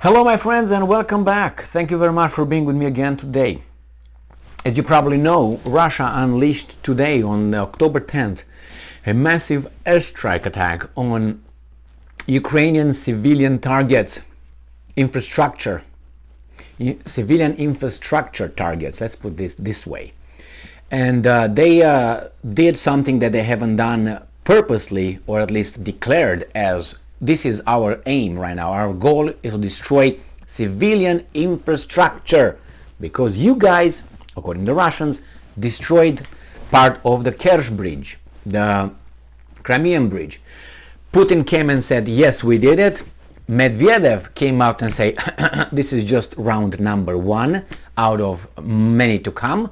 Hello my friends and welcome back. Thank you very much for being with me again today. As you probably know, Russia unleashed today on October 10th a massive airstrike attack on Ukrainian civilian targets, civilian infrastructure targets, let's put this way. And they did something that they haven't done purposely, or at least declared as this is our aim right now. Our goal is to destroy civilian infrastructure because you guys, according to the Russians, destroyed part of the Kerch bridge, the Crimean bridge. Putin came and said, yes, we did it. Medvedev came out and said, this is just round number one out of many to come.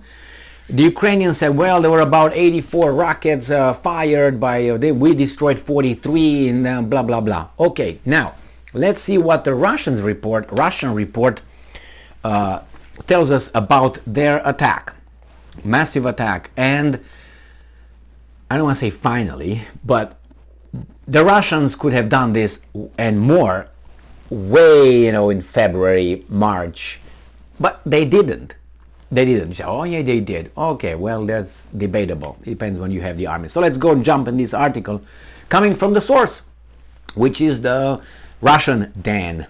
The Ukrainians said, well, there were about 84 rockets fired by, we destroyed 43 and blah, blah, blah. Okay, now, let's see what the Russian report tells us about their attack. Massive attack. And I don't want to say finally, but the Russians could have done this and more way, in February, March, but they didn't. They didn't. You say, oh yeah, they did. Okay, well, that's debatable. It depends when you have the army. So let's go and jump in this article coming from the source, which is the Russian Dan.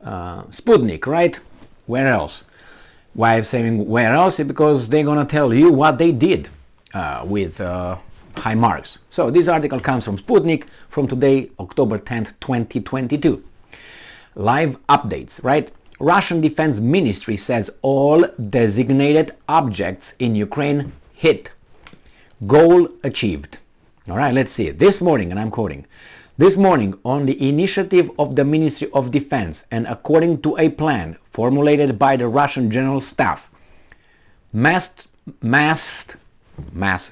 Sputnik, right? Where else? Why I'm saying where else? Because they're going to tell you what they did with high marks. So this article comes from Sputnik from today, October 10th, 2022. Live updates, right? Russian Defense Ministry says all designated objects in Ukraine hit. Goal achieved. All right, let's see. This morning, and I'm quoting, this morning on the initiative of the Ministry of Defense and according to a plan formulated by the Russian General Staff, mass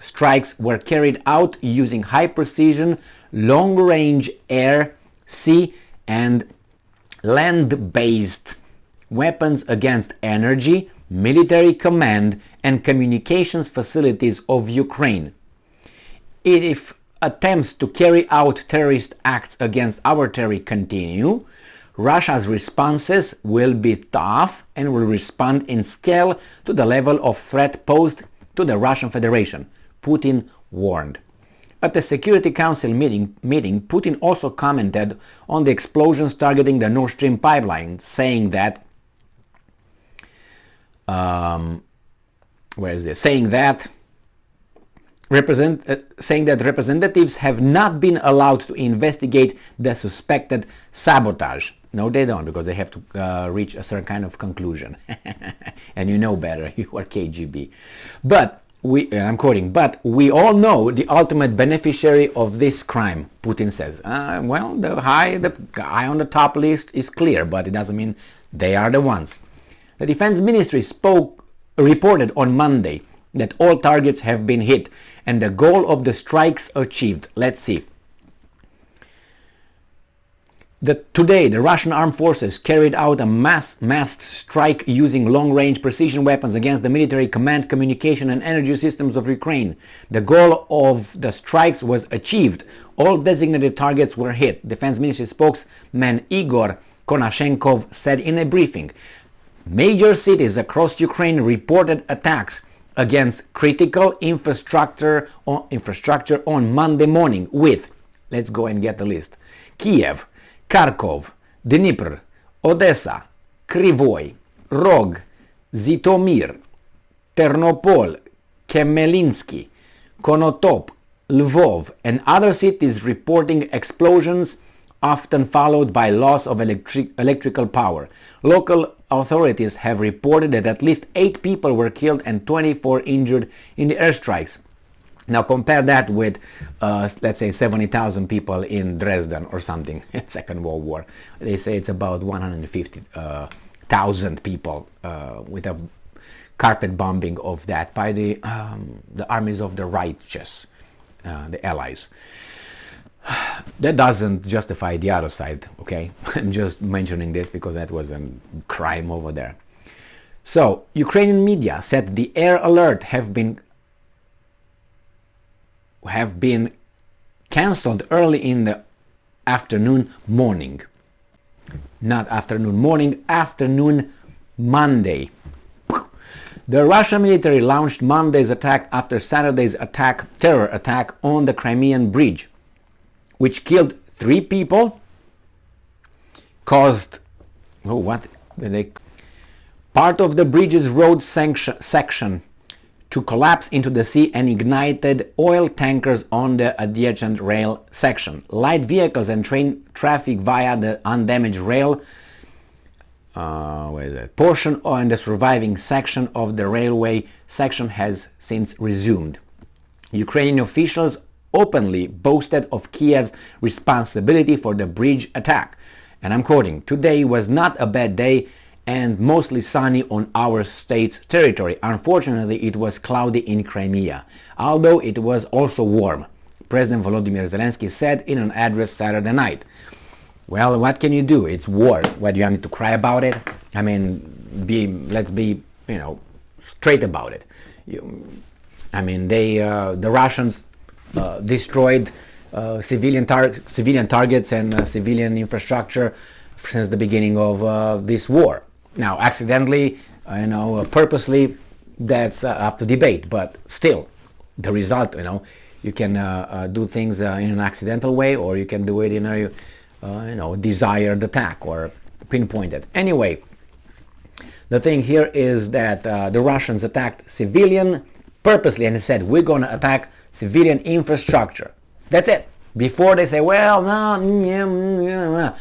strikes were carried out using high-precision, long-range air, sea, and land-based weapons against energy, military command, and communications facilities of Ukraine. If attempts to carry out terrorist acts against our territory continue, Russia's responses will be tough and will respond in scale to the level of threat posed to the Russian Federation, Putin warned. At the Security Council meeting, Putin also commented on the explosions targeting the Nord Stream pipeline, saying that representatives have not been allowed to investigate the suspected sabotage. No, they don't, because they have to reach a certain kind of conclusion. And you know better, you are KGB. But I'm quoting, but we all know the ultimate beneficiary of this crime, Putin says. Well, the guy on the top list is clear, but it doesn't mean they are the ones. The Defense Ministry reported on Monday that all targets have been hit and the goal of the strikes achieved. Let's see. Today, the Russian armed forces carried out a massed strike using long-range precision weapons against the military command, communication and energy systems of Ukraine. The goal of the strikes was achieved. All designated targets were hit, Defense Ministry spokesman Igor Konashenkov said in a briefing. Major cities across Ukraine reported attacks against critical infrastructure on Monday morning with, let's go and get the list, Kiev, Kharkov, Dnipro, Odessa, Kryvyi Rog, Zhytomyr, Ternopil, Khmelnytskyi, Konotop, Lvov, and other cities reporting explosions, often followed by loss of electrical power. Local authorities have reported that at least 8 people were killed and 24 injured in the airstrikes. Now compare that with, let's say, 70,000 people in Dresden or something, Second World War. They say it's about 150,000 people with a carpet bombing of that by the armies of the righteous, the Allies. That doesn't justify the other side, okay? I'm just mentioning this because that was a crime over there. So, Ukrainian media said the air alert have been cancelled early in the afternoon morning. Not afternoon, morning, afternoon, Monday. The Russian military launched Monday's attack after Saturday's terror attack on the Crimean Bridge, which killed 3 people, caused part of the bridge's road section to collapse into the sea and ignited oil tankers on the adjacent rail section. Light vehicles and train traffic via the undamaged rail portion and the surviving section of the railway section has since resumed. Ukrainian officials openly boasted of Kiev's responsibility for the bridge attack. And I'm quoting, "Today was not a bad day and mostly sunny on our state's territory. Unfortunately, it was cloudy in Crimea, although it was also warm," President Volodymyr Zelensky said in an address Saturday night. Well, what can you do? It's war. What, do you want me to cry about it? I mean, let's be, straight about it. The Russians destroyed civilian targets and civilian infrastructure since the beginning of this war. Now, accidentally, purposely, that's up to debate. But still, the result, you can do things in an accidental way, or you can do it in a desired attack or pinpointed. Anyway, the thing here is that the Russians attacked civilian purposely, and they said, we're going to attack civilian infrastructure. That's it. Before they say, well, no,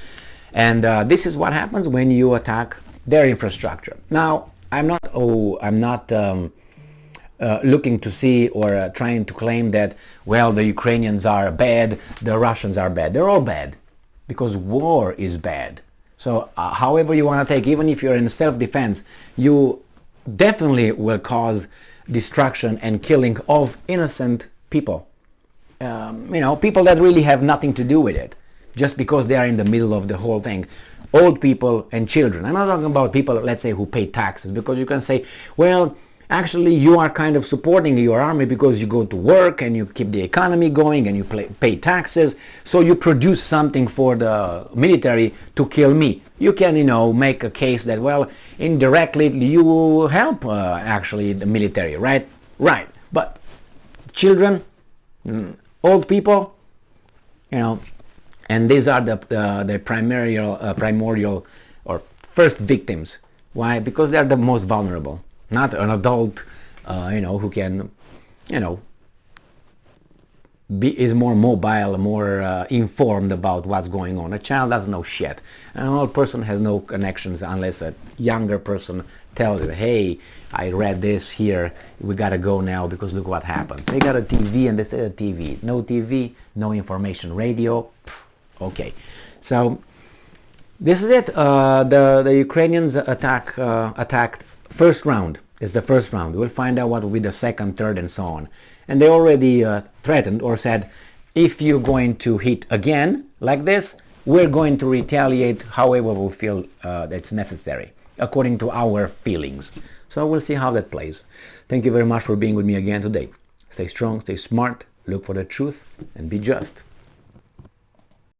and this is what happens when you attack their infrastructure. Now, I'm not looking to see or trying to claim that, well, the Ukrainians are bad, the Russians are bad. They're all bad, because war is bad. So however you want to take, even if you're in self-defense, you definitely will cause destruction and killing of innocent people. People that really have nothing to do with it, just because they are in the middle of the whole thing. Old people and children. I'm not talking about people, let's say, who pay taxes, because you can say, well, actually you are kind of supporting your army because you go to work and you keep the economy going and you pay taxes, so you produce something for the military to kill me. You can, make a case that, well, indirectly you help actually the military, right? Right. But children, old people, and these are the primordial or first victims. Why? Because they are the most vulnerable. Not an adult, who can, is more mobile, more informed about what's going on. A child doesn't know shit. An old person has no connections unless a younger person tells it, hey, I read this here, we gotta go now because look what happens. They got a TV and they say a TV. No TV, no information. Radio, okay. So this is it. The Ukrainians attacked first round. Is the first round. We'll find out what will be the second, third, and so on. And they already threatened or said, if you're going to hit again like this, we're going to retaliate however we feel that's necessary, according to our feelings. So we'll see how that plays. Thank you very much for being with me again today. Stay strong, stay smart, look for the truth, and be just.